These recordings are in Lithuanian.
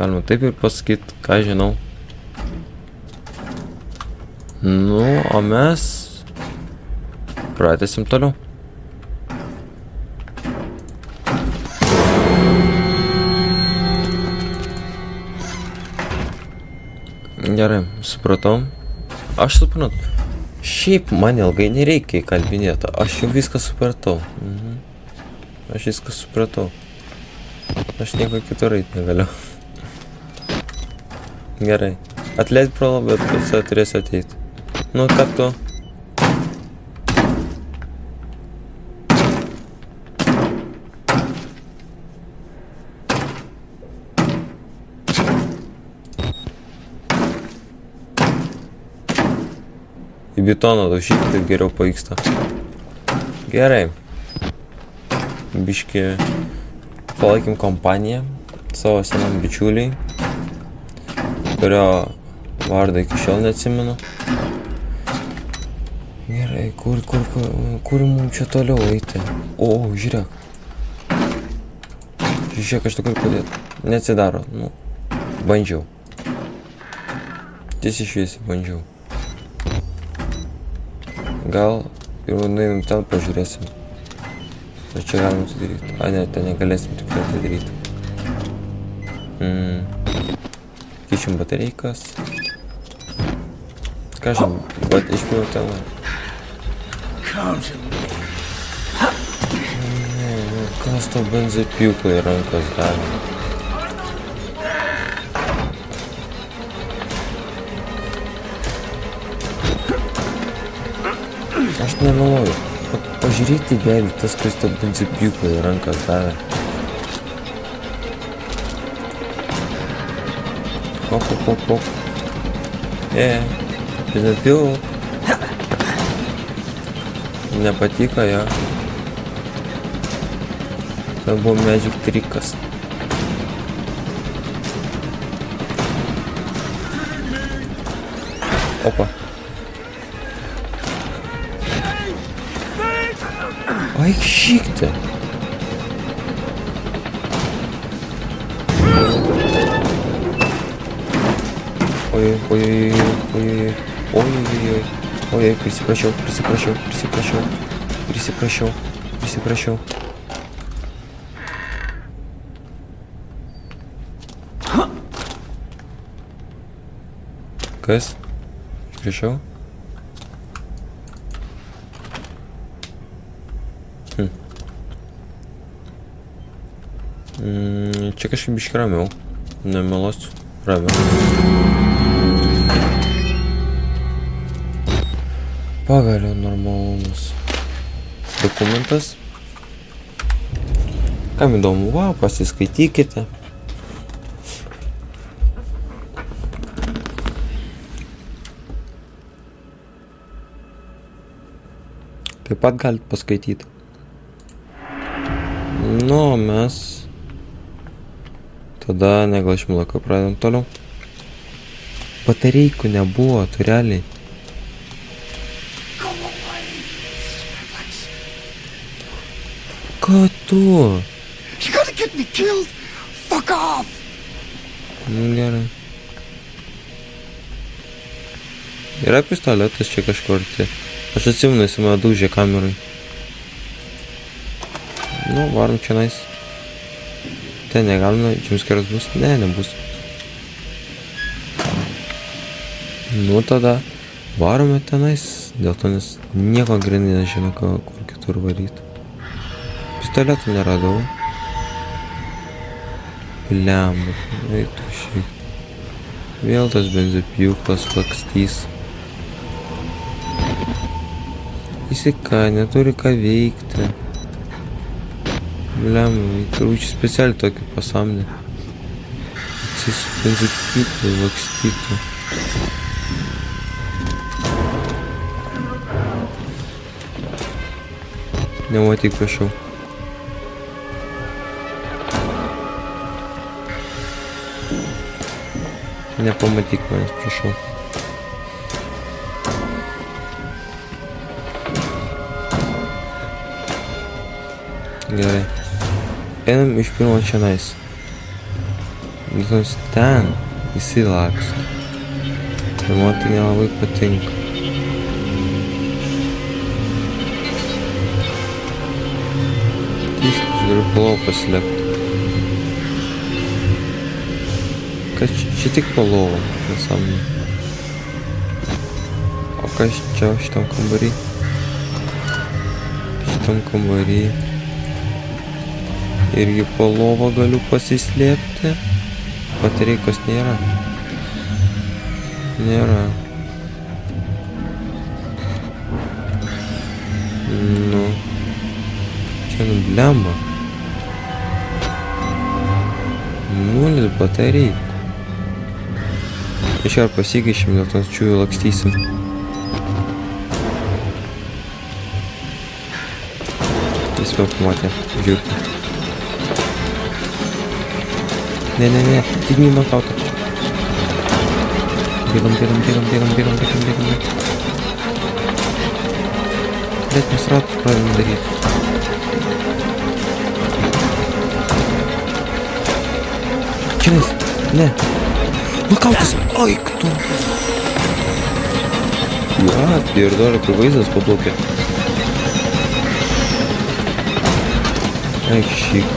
Galima taip ir pasakyti, ką žinau. Nu, o mes pratęsim toliau. Gerai, supratau. Aš suprantu. Šiaip man ilgai nereikia įkalbinėti. Aš jau viską supratau. Aš viską supratau. Aš nieko kitur eit negaliu. Gerai. Atleid prolo, bet visą turėsiu ateiti. Nu, ką tu? Į betoną daužyti, taip geriau pavyksta. Gerai. Biški palaikim kompaniją savo senam bičiuliai, kurio vardą iki šiol neatsimenu. Gerai, kur mums čia toliau eiti? O, žiūrėk. Žiūrėk, aš tikrai padėt. Neatsidaro, nu, bandžiau. Tiesiai šviesiai bandžiau. Gal ir nueinam ten pažiūrėsim. Ar čia galim tai daryti? A, ne, ten negalėsim tikrai tai daryti. Keičiam batareikas. Ką žinau, bet išpiliau ten. Ne, kas to benzopjūklą į rankas gali? Aš nemeluoju. Pažiūrėti vėlį tas, kuris to benzopjūklą į rankas davė. Hop. Benzopjūk. Nepatiko jo. Tai buvo magic trikas. Opa. Eik šikti. Oi, prisiprašiau. Kas? Prašiau? Čia kažkaip biški ramiau. Nemelosiu. Ramiau. Pagaliau normalumas. Dokumentas. Kam įdomu, va, pasiskaitykite. Taip pat galite paskaityti. Nu, mes tada neglašim laiko, pradedam toliau. Batareikų nebuvo, tu realiai. Ką tu? You gotta get me killed! Fuck off! Gerai. Yra pistoletas čia kažkur, tai. Aš atsimenu, jis mane daužė kamerai. Nu, varom čia nais. Ten negalima, jumpscaras bus? Ne, nebus. Nu, tada varome tenais, dėl to nes nieko grinai nežino, kur kitur varyti. Pistoletų neradau. Blemba, eitų šiek. Vėl tas benzopjūklas lakstys. Jisai ką, neturi ką veikti. Blemba, turbūt specialiai tokį pasamdė. Jisai su benzopjūklai lakstytų. Nematyk, prašau. Nepamatyk manęs, prašau. Gerai. Einam iš pirmo čionais. Nors ten visi laksto. Ir man tai nelabai patinka. Tiksliai, aš galiu po lovą paslėpti. Kad čia tik po lovą, nesąmonė. O kas čia šitam kambarį? Šitam kambarį. Irgi po lovą galiu pasislėpti. Batareikos nėra. Nėra. Nu. Čia nublemba. 0 batareikų. Iškart pasigaišim, dėl to čiųjų lakstysim. Jis vėl pamatė. Žiūrėk. Ne, tik nenokauta. Bėgam. Блять, mes ratus pradėjom daryti. Čionais, ne. Nokautas, oi, кто? Ja, ir dar kai vaizdas paplaukė. Eik šyk.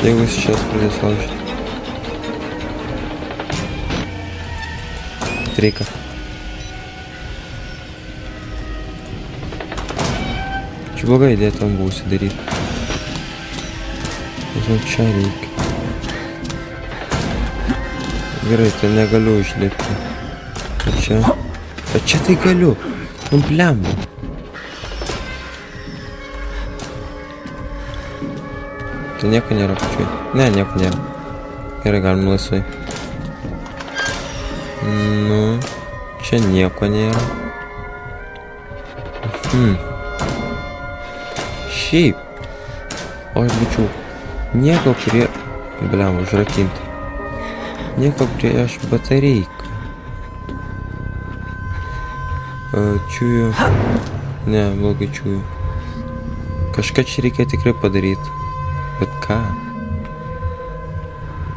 Jeigu jis сейчас pradės laužyti. Reikia. Čia bloga idėja tam buvo užsidaryti. Žinau, čia reikia. Gerai, tai negaliu išlipti. O čia? O čia tai galiu. Nu blemba. Tai nieko nėra pačioj. Ne, nieko nėra. Gerai, galim laisvai. Nu, čia nieko nėra. Šiaip. O aš būčiau nieko prie... Bliam, užrakinti. Nieko prieš batareiką. Čiūju. Ne, blogai čiūju. Kažką čia reikia tikrai padaryti. Bet ką?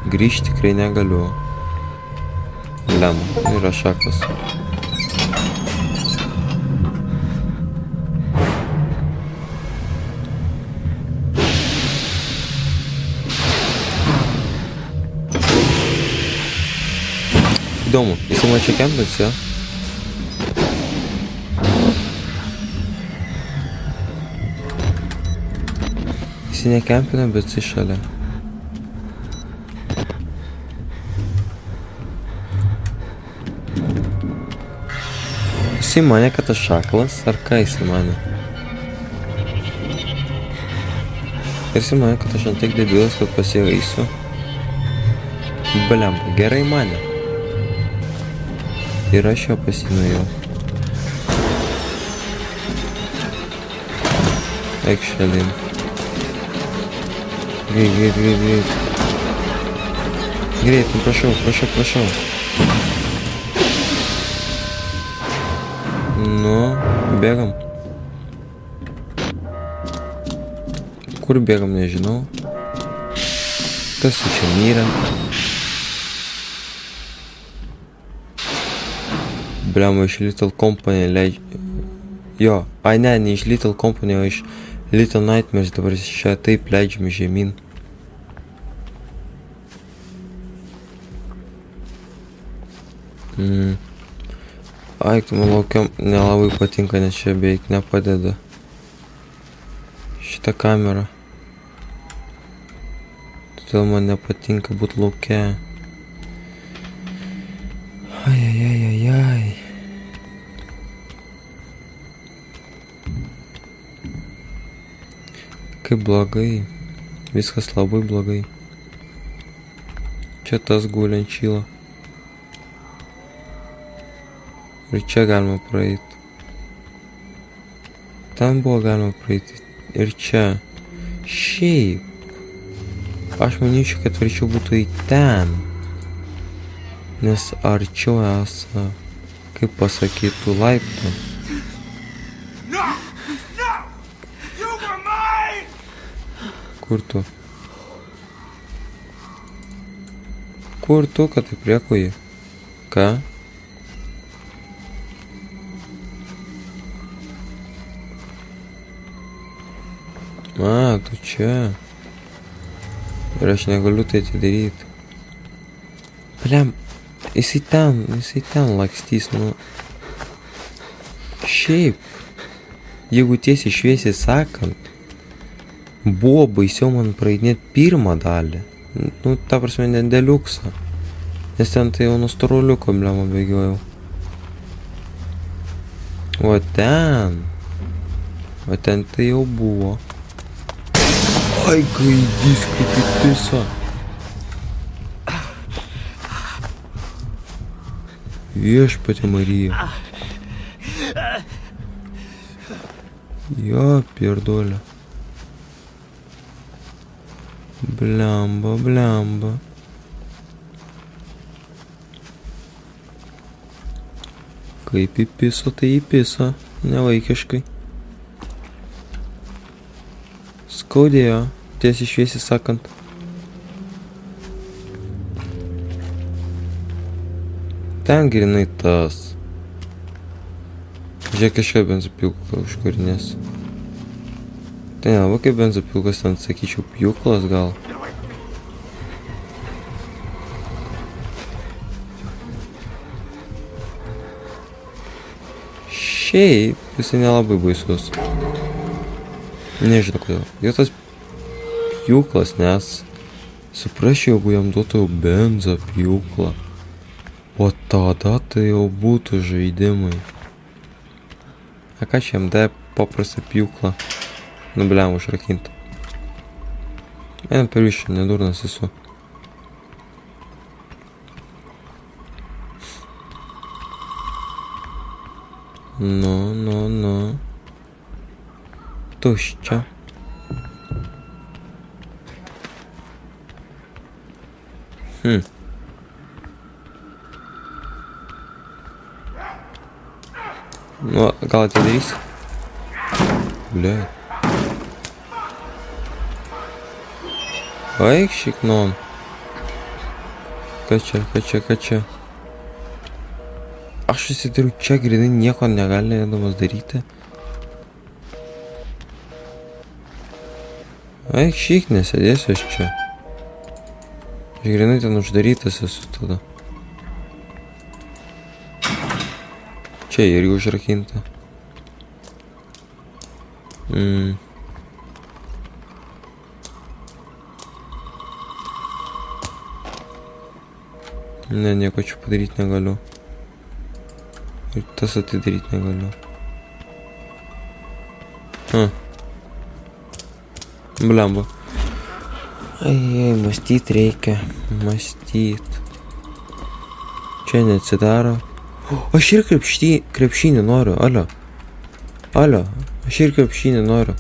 Grįžti tikrai negaliu. Bliam, yra šaklas. Įdomu, jisai man čia kempins, jo? Jisai nekempina, bet jisai šalia. Jisai mane, kad aš šaklas, ar ką jisai mane? Ir jisai mane, kad aš ant tiek debilas, kad pasiraisiu. Bliam, gerai mane. Ir aš jo pasinuėjau. Eik šalin. Greit. Greit, nu prašau. Nu, bėgam. Kur bėgam, nežinau. Tas čia mirė. Bliam, iš Little Company leidžia... Jo, ai ne iš Little Company, o iš Little Nightmares dabar čia taip leidžiami žemyn. Ai, tu man laukiam nelabai patinka, nes čia beveik nepadeda. Šitą kamerą. Todėl man nepatinka būt lauke. Ai. Kaip blogai. Viskas labai blogai. Čia tas guliant šyla. Ir čia galima praeiti. Ten buvo galima praeiti. Ir čia. Šiaip. Aš manyčiau, kad verčiau būtų į ten. Nes arčiau esą, kaip pasakytų, laiptų. Kur tu? Kur tu, kad taip rėkoji? Ką? A, tu čia. Ir aš negaliu tai atidaryti. Bliam, jisai ten lakstys, nu. Šiaip, jeigu tiesiai šviesiai sakant, buvo baisiau man praeidinėti pirmą dalį. Nu, ta prasme, ne deliuksą. Nes ten tai jau nuo storuliuko, bliam, bėgiojau. O ten tai jau buvo. Ai, gaidys, kaip į pisą. Viešpatie Marija. Jo, pierdolė. Blemba. Kaip į pisą, tai į pisą. Nevaikiškai. Skaudėjo, tiesiai šviesiai sakant. Ten grinai tas. Žiūrėk, kažką benzopilką užkurinės. Tai nelabai kaip benzopilkas, ten sakyčiau pjūklas gal. Šiaip, jisai nelabai baisus. Nežinau kodėl. Jo tas pjūklas, nes suprasčiau, jeigu jam duotų benzą pjūklą. O tada tai jau būtų žaidimai. A ką čia jam davė paprastą pjūklą? Nu bliam užrakintą. Einam per višą, nedurnas esu. Nu. Tuščia. Nu, gal atidarysi? Bля. Eik šiknon. Ką čia? Aš susidariu čia grinai nieko negalėdamas daryti. Eik šik, nesėdėsiu aš čia. Aš grinai ten uždarytas esu tada. Čia irgi užrakinta. Ne, nieko čia padaryti negaliu. Ir tas atidaryti negaliu. Blemba. Ai, mąstyt reikia. Čia neatsidaro. Aš ir krepšinį noriu, alio. Aš ir krepšinį noriu.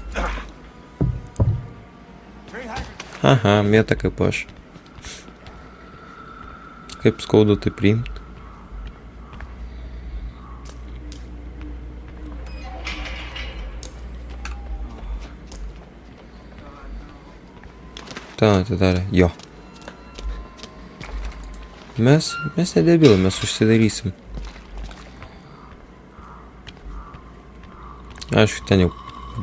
Aha, mėta kaip aš. Kaip skaudu tai priimt. Ten atidarė, jo. Mes nedebilai, mes užsidarysim. Aišku, ten jau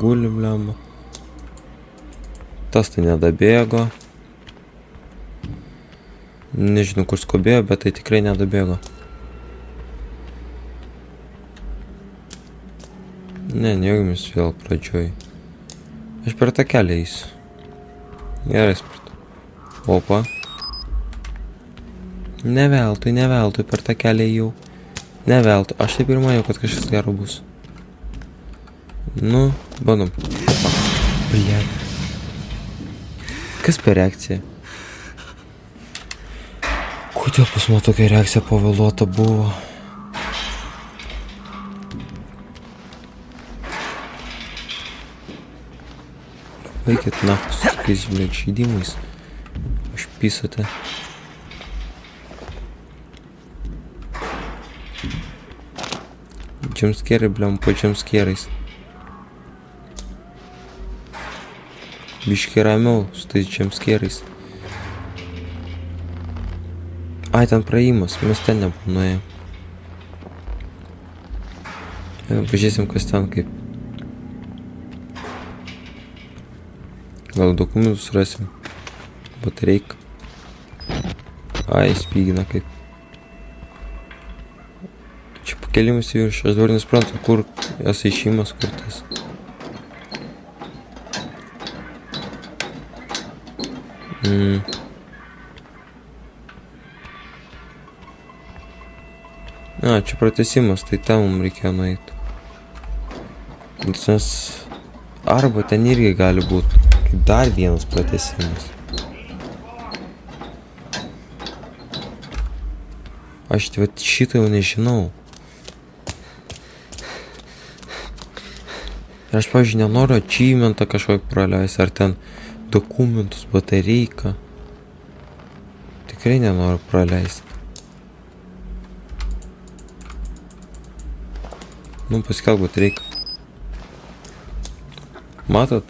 guli, blemba. Tas tai nedabėgo. Nežinau, kur skubėjo, bet tai tikrai nedabėgo. Ne, nejaugiamės vėl pradžioj. Aš per tą kelią eisiu. Gerai, supratau. Opa. Ne veltui per tą kelią ėjau. Ne veltui. Aš taip ir maniau, kad kažkas gero bus. Nu, bandom. Opa. Blia. Kas per reakcija? Kodėl pas man tokia reakcija pavėluota buvo? Vaikit nafus su tokiais, blėt, žaidimais. Užpisate. Jumpscare, blėm, po jumpscare'ais. Biški ramiau su tais jumpscare'ais. Ai, ten praėjimas, mes ten nebuvom nuėję. Pažiūrėsim, kas ten kaip. Gal dokumentus rasim. Batareika. Ai, spygina kaip. Čia pakelimas į viršų. Aš dabar nesprantu, kur jas išėjimas, kur tas. A, čia pratęsimas, tai ten mums reikėjo nueiti. Nes arba ten irgi gali būti kaip dar vienas pratęsimas. Aš šitą jau nežinau. Ir aš, pavyzdžiui, nenoriu achievementą kažkokį praleisti, ar ten dokumentus, batareiką. Tikrai nenoriu praleisti. Nu, paskelb batareiką. Matot?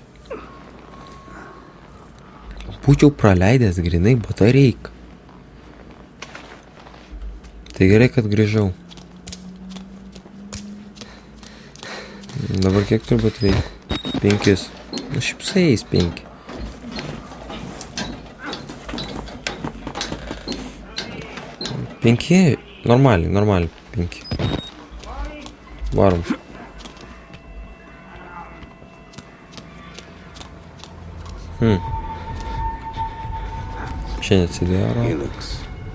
Būčiau praleidęs grinai batareiką. Tai gerai, kad grįžau. Dabar kiek turi batareikų? 5. Nu, šiaip su jais 5. Penki, normaliai, 5. Varom. Čia neatsidėjo. He looks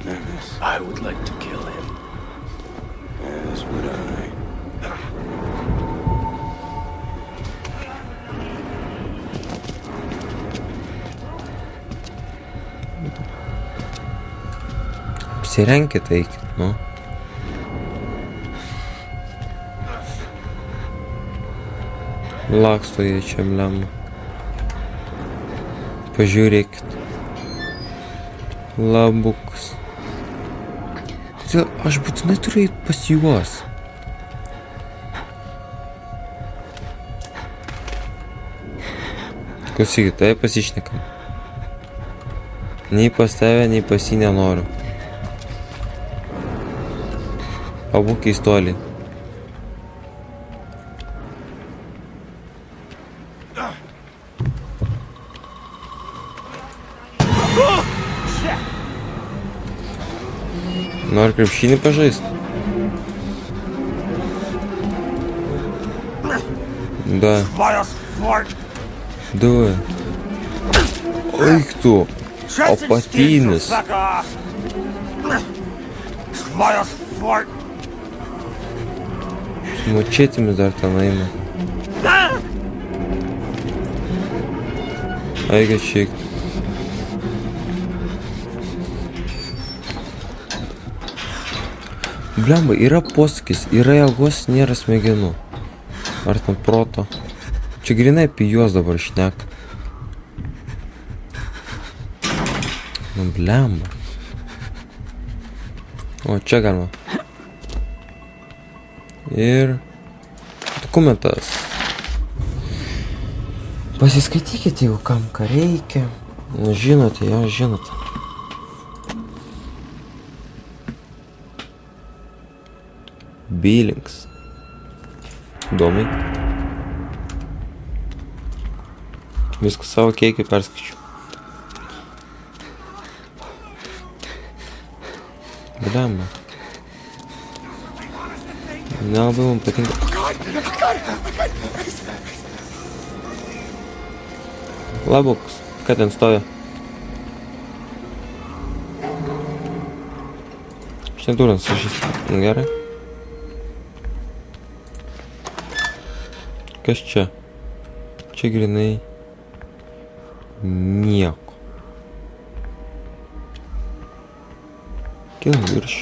nervous. I would like to kill him. As would I. Apsirenkit, eikit, nu. Laksto jie čia lemą. Pažiūrėkit. Labukas. Tai aš būtinai turiu eit pas juos. Klausykit, tai pasišnekam. Nei pas tave, nei pas jį nenoriu. Abu keistoliai. Nori krepšinį pažaist? Да. Давай. Ой, кто? Апатинус. С мачетами dar ten eina. Aiga šiek. Blemba, yra posakis, yra jėgos, nėra smegenų. Ar ten proto. Čia grinai apie juos dabar šneka. Nu, blemba. O, čia galima. Ir dokumentas. Pasiskaitykite jau kam ką reikia. Nu, žinote, jo, žinote. Billings. Įdomiai. Viską savo keikį perskaičiu. Blemba. Nelabai man patinka. Labukas. Ką ten stovi? Aš nedūrans, aš jis. Gerai. Kas čia? Čia grinai nieko. Kėl virš.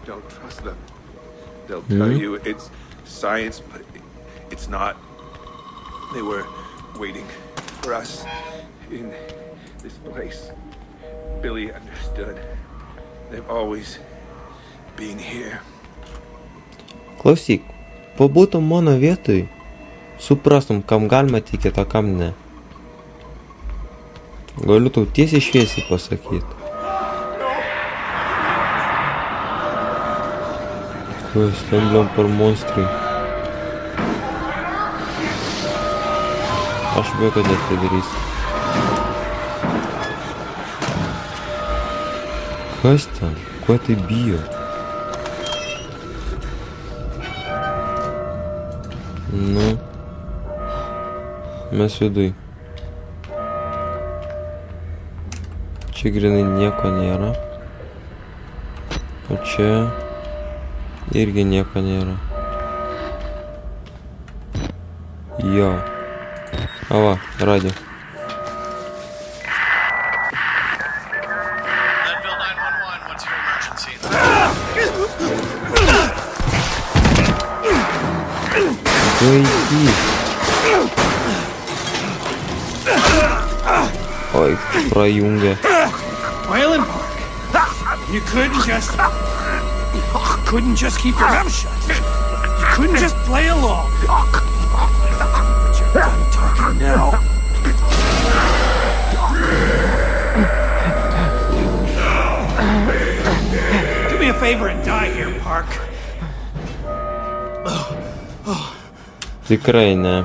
Don't trust them. They'll tell you it's science, but it's not. They were waiting for us in this place. Billy understood. They've always been here. Klausyk, pabūtum mano vietoj, suprastum, kam galima tikėti, o kam ne. Galiu tau tiesiai šviesiai pasakyti. Kas ten bliam par monstrai? Aš bijau, kad net tai darysiu. Kas ten? Ko tai bijo? Nu. Mes viduj. Čia grinai nieko nėra. O čia irgi nieko nėra. Jo. Ava, radio. Leadville 911, what's your emergency? Baigi. Oi, prajungė. Wayland Park. You couldn't just keep your mouth shut. You couldn't just play along. But you're done talking now. Do me a favor and die here, Park. Tikrai ne.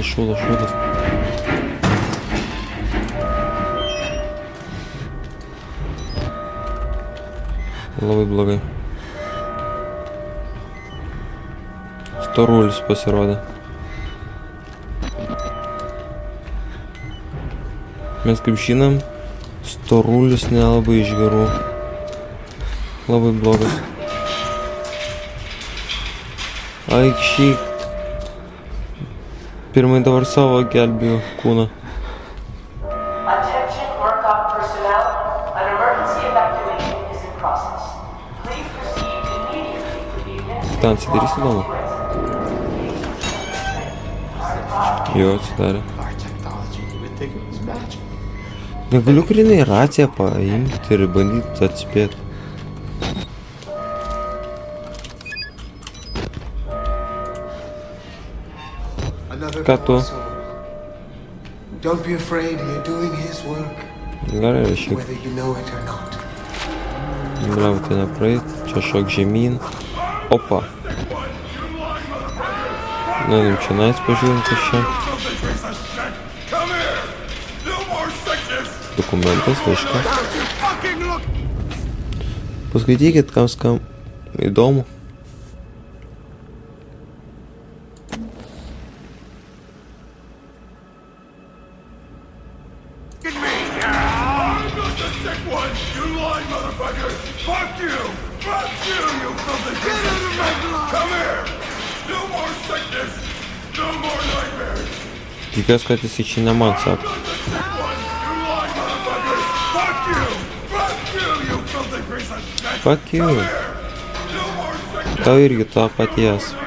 Šūdas. Labai blogai. Storulis pasirodė. Mes kaip žinom, storulis nelabai iš gerų. Labai blogas. Aikšyk. Pirmai dabar savo gelbėjau kūną. Attention workup personnel. An emergency evacuation is in process. Please proceed immediately to the unit. Ten atsidarysi įdomu? Jo, atsidarė. Negaliu grinai raciją paimti ir bandyti atspėti. Ką tu? Don't be afraid, you're doing his work, Gerai, rašyk. whether you know it or not. Bravo, tai nepraeit. Čia šok žemyn. Opa. Nuėdam čia nais, pažiūrim, kas čia. Come here! No more sickness! Dokumentas, laiškas. Don't you fucking look! Paskaitykit, kam įdomu. Get me! I'm not the sick one! You lying motherfuckers! Fuck you! Fuck you, you filthy Get out of my blood! Come here! No more sickness! No more nightmares! Tikiuosi, kad jis čia ne man sako. I'm not the sick one! You lying motherfuckers! Fuck you! Fuck you, you filthy piece of shit! Fuck you. Come here! No more sickness! Tau irgi to paties.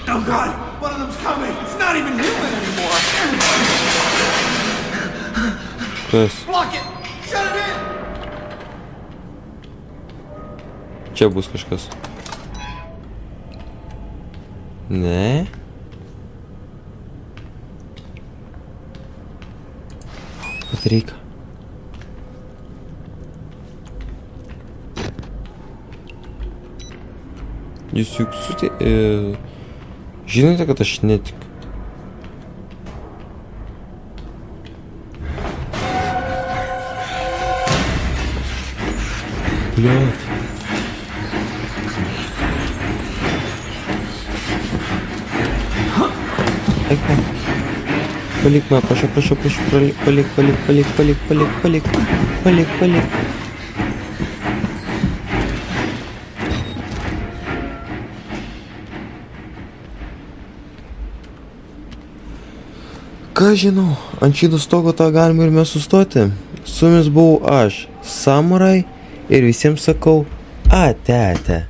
Oh God, one of them's coming. It's not even human anymore. Kas? Block it. Shut it in. Čia bus kažkas. Ne? Patreika. Jūs juk žinote, kad aš netikiu. Блядь. Eik. Palik mane, prašau, palik. Ką žinau, ant šito stogo tą galima ir mes sustoti. Su jumis buvau aš, Samurai, ir visiems sakau ate.